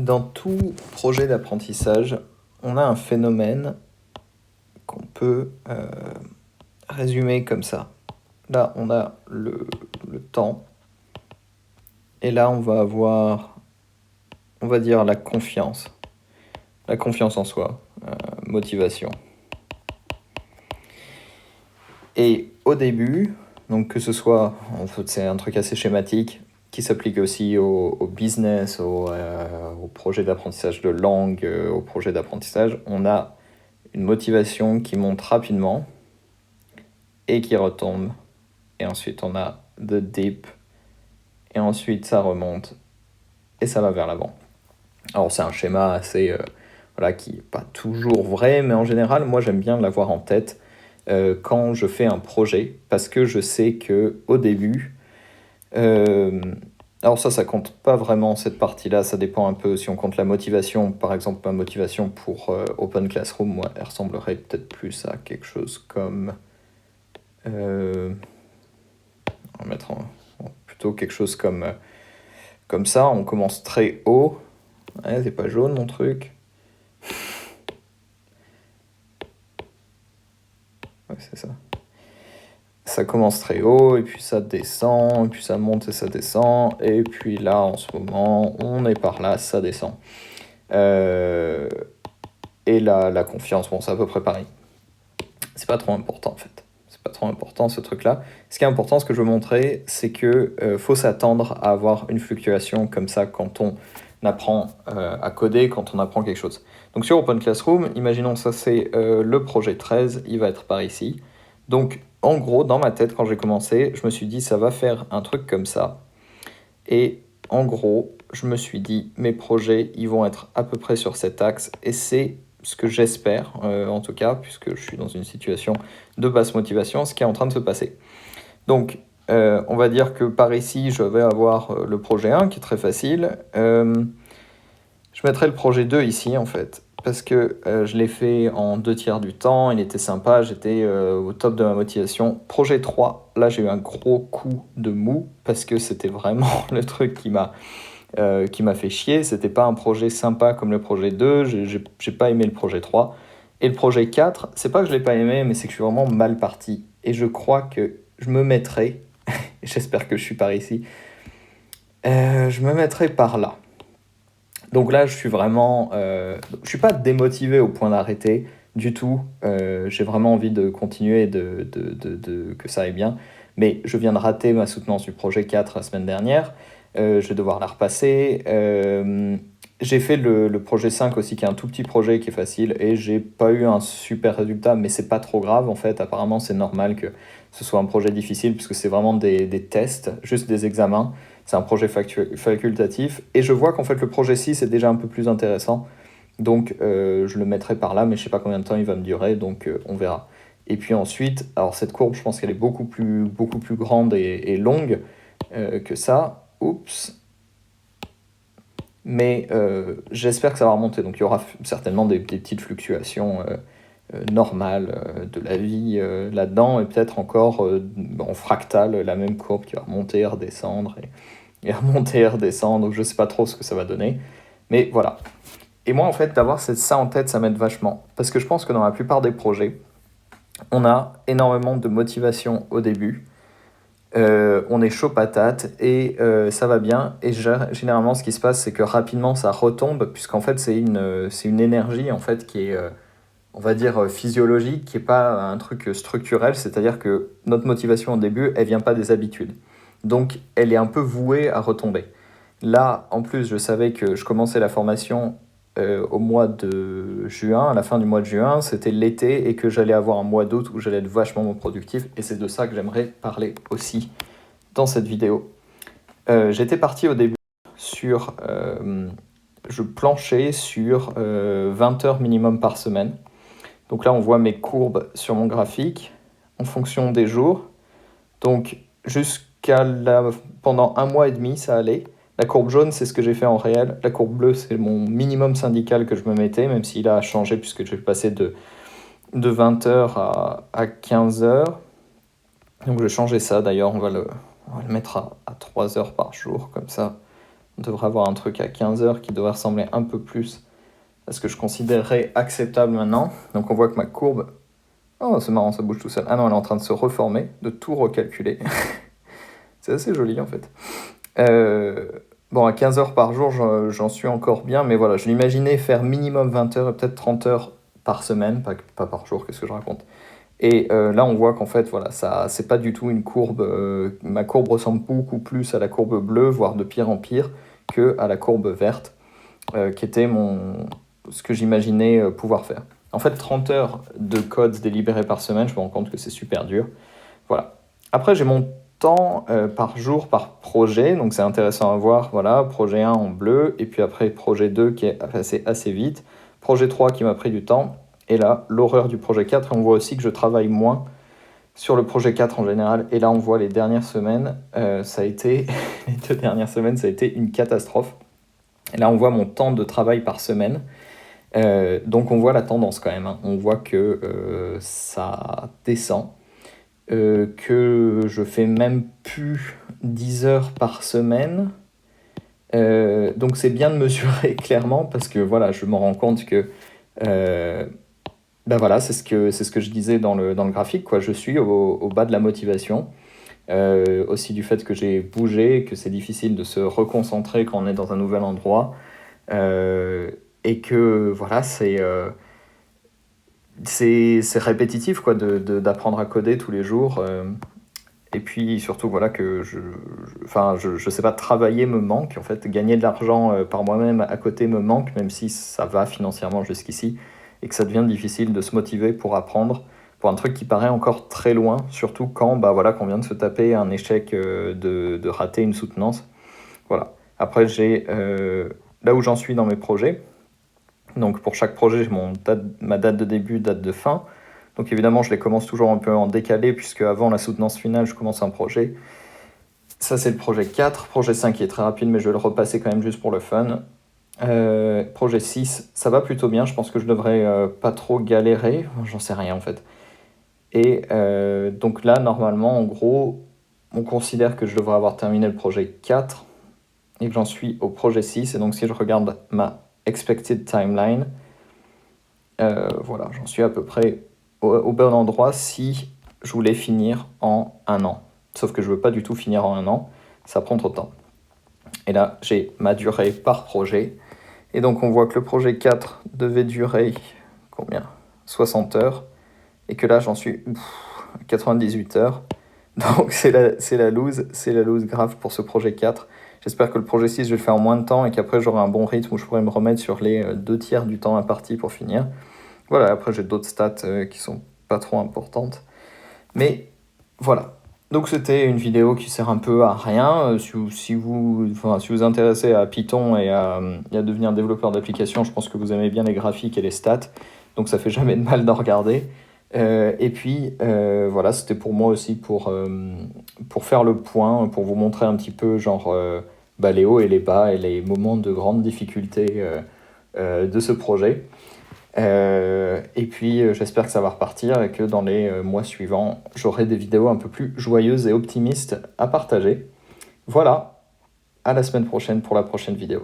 Dans tout projet d'apprentissage, on a un phénomène qu'on peut résumer comme ça. Là, on a le temps, et là, on va avoir, on va dire, la confiance en soi, motivation. Et au début, donc que ce soit, en fait, c'est un truc assez schématique, qui s'applique aussi au business, au projet d'apprentissage de langue, au projet d'apprentissage, on a une motivation qui monte rapidement et qui retombe. Et ensuite, on a the dip. Et ensuite, ça remonte et ça va vers l'avant. Alors, c'est un schéma assez, qui n'est pas toujours vrai, mais en général, moi, j'aime bien l'avoir en tête quand je fais un projet, parce que je sais qu'au début, alors ça compte pas vraiment cette partie-là, ça dépend un peu si on compte la motivation. Par exemple, ma motivation pour Open Classroom, moi, elle ressemblerait peut-être plus à quelque chose comme... on va mettre plutôt quelque chose comme ça, on commence très haut. Ouais, c'est pas jaune mon truc. Ouais, c'est ça. Ça commence très haut, et puis ça descend, et puis ça monte et ça descend, et puis là, en ce moment, on est par là, ça descend. Et la confiance, bon, c'est à peu près pareil. C'est pas trop important, en fait. C'est pas trop important, ce truc-là. Ce qui est important, ce que je veux montrer, c'est que faut s'attendre à avoir une fluctuation comme ça quand on apprend à coder, quand on apprend quelque chose. Donc sur Open Classroom, imaginons ça, c'est le projet 13, il va être par ici. Donc, en gros, dans ma tête, quand j'ai commencé, je me suis dit, ça va faire un truc comme ça. Et en gros, je me suis dit, mes projets, ils vont être à peu près sur cet axe. Et c'est ce que j'espère, en tout cas, puisque je suis dans une situation de basse motivation, ce qui est en train de se passer. Donc, on va dire que par ici, je vais avoir le projet 1, qui est très facile. Je mettrai le projet 2 ici, en fait, parce que je l'ai fait en 2/3 du temps, il était sympa, j'étais au top de ma motivation. Projet 3, là j'ai eu un gros coup de mou, parce que c'était vraiment le truc qui m'a fait chier. C'était pas un projet sympa comme le projet 2, j'ai pas aimé le projet 3. Et le projet 4, c'est pas que je l'ai pas aimé, mais c'est que je suis vraiment mal parti. Et je crois que je me mettrai, j'espère que je suis par ici, je me mettrai par là. Donc là, je suis vraiment... je suis pas démotivé au point d'arrêter du tout. J'ai vraiment envie de continuer, que ça aille bien. Mais je viens de rater ma soutenance du projet 4 la semaine dernière. Je vais devoir la repasser. J'ai fait le projet 5 aussi, qui est un tout petit projet qui est facile. Et j'ai pas eu un super résultat, mais c'est pas trop grave en fait. Apparemment, c'est normal que ce soit un projet difficile, puisque c'est vraiment des tests, juste des examens. C'est un projet facultatif. Et je vois qu'en fait, le projet 6 est déjà un peu plus intéressant. Donc, je le mettrai par là, mais je ne sais pas combien de temps il va me durer, donc on verra. Et puis ensuite, alors cette courbe, je pense qu'elle est beaucoup plus grande et longue que ça. Oups. Mais j'espère que ça va remonter. Donc, il y aura certainement des petites fluctuations normales de la vie là-dedans, et peut-être encore en fractal, la même courbe qui va remonter, redescendre, et remonter, redescendre. Donc je sais pas trop ce que ça va donner. Mais voilà. Et moi, en fait, d'avoir ça en tête, ça m'aide vachement. Parce que je pense que dans la plupart des projets, on a énormément de motivation au début. On est chaud patate et ça va bien. Et généralement, ce qui se passe, c'est que rapidement, ça retombe, puisqu'en fait, c'est une énergie en fait, qui est, on va dire, physiologique, qui n'est pas un truc structurel. C'est-à-dire que notre motivation au début, elle vient pas des habitudes. Donc, elle est un peu vouée à retomber. Là, en plus, je savais que je commençais la formation au mois de juin, à la fin du mois de juin, c'était l'été, et que j'allais avoir un mois d'août où j'allais être vachement moins productif, et c'est de ça que j'aimerais parler aussi dans cette vidéo. J'étais parti au début sur... je planchais sur 20 heures minimum par semaine. Donc là, on voit mes courbes sur mon graphique en fonction des jours. Donc, pendant 1 mois et demi, ça allait. La courbe jaune, c'est ce que j'ai fait en réel. La courbe bleue, c'est mon minimum syndical que je me mettais, même s'il a changé, puisque je vais passer de 20 heures à 15 heures. Donc, je vais changer ça. D'ailleurs, on va le mettre à 3 heures par jour, comme ça. On devrait avoir un truc à 15 heures qui devrait ressembler un peu plus à ce que je considérerais acceptable maintenant. Donc on voit que ma courbe... Oh, c'est marrant, ça bouge tout seul. Ah non, elle est en train de se reformer, de tout recalculer. C'est assez joli en fait. Bon, à 15 heures par jour, j'en suis encore bien, mais voilà, je l'imaginais faire minimum 20 heures et peut-être 30 heures par semaine, pas par jour, qu'est-ce que je raconte. Et là, on voit qu'en fait, voilà, ça, c'est pas du tout une courbe. Ma courbe ressemble beaucoup plus à la courbe bleue, voire de pire en pire, que à la courbe verte, qui était ce que j'imaginais pouvoir faire. En fait, 30 heures de code délibéré par semaine, je me rends compte que c'est super dur. Voilà. Après, j'ai mon temps par jour, par projet, donc c'est intéressant à voir. Voilà, projet 1 en bleu, et puis après projet 2 qui est passé assez vite, projet 3 qui m'a pris du temps, et là, l'horreur du projet 4, et on voit aussi que je travaille moins sur le projet 4 en général, et là on voit les dernières semaines, ça a été, les 2 dernières semaines, ça a été une catastrophe. Et là on voit mon temps de travail par semaine, donc on voit la tendance quand même, hein. On voit que ça descend, que je fais même plus 10 heures par semaine. Donc c'est bien de mesurer clairement parce que voilà, je me rends compte que ben voilà, c'est ce que je disais dans le graphique, quoi. Je suis au bas de la motivation. Aussi du fait que j'ai bougé, que c'est difficile de se reconcentrer quand on est dans un nouvel endroit. Et que voilà, c'est répétitif quoi, d'apprendre à coder tous les jours. Et puis surtout, voilà, que je sais pas, travailler me manque. En fait, gagner de l'argent par moi-même à côté me manque, même si ça va financièrement jusqu'ici. Et que ça devient difficile de se motiver pour apprendre pour un truc qui paraît encore très loin, surtout quand bah, voilà, qu'on vient de se taper un échec de rater une soutenance. Voilà. Après, j'ai là où j'en suis dans mes projets. Donc pour chaque projet, j'ai ma date de début, date de fin. Donc évidemment, je les commence toujours un peu en décalé, puisque avant la soutenance finale, je commence un projet. Ça, c'est le projet 4. Projet 5 qui est très rapide, mais je vais le repasser quand même juste pour le fun. Projet 6, ça va plutôt bien. Je pense que je devrais pas trop galérer. J'en sais rien en fait. Et donc là, normalement, en gros, on considère que je devrais avoir terminé le projet 4 et que j'en suis au projet 6. Et donc si je regarde ma expected timeline, voilà, j'en suis à peu près au bon endroit si je voulais finir en un an. Sauf que je ne veux pas du tout finir en un an, ça prend trop de temps. Et là, j'ai ma durée par projet. Et donc on voit que le projet 4 devait durer combien 60 heures. Et que là, j'en suis 98 heures. Donc c'est la lose grave pour ce projet 4. J'espère que le projet 6, je vais le faire en moins de temps et qu'après j'aurai un bon rythme où je pourrai me remettre sur les 2/3 du temps imparti pour finir. Voilà, après j'ai d'autres stats qui sont pas trop importantes. Mais voilà. Donc c'était une vidéo qui sert un peu à rien. Si vous intéressez à Python et à devenir développeur d'applications, je pense que vous aimez bien les graphiques et les stats. Donc ça fait jamais de mal d'en regarder. Et puis voilà, c'était pour moi aussi pour faire le point, pour vous montrer un petit peu genre les hauts et les bas et les moments de grande difficulté de ce projet. Et puis j'espère que ça va repartir et que dans les mois suivants, j'aurai des vidéos un peu plus joyeuses et optimistes à partager. Voilà, à la semaine prochaine pour la prochaine vidéo.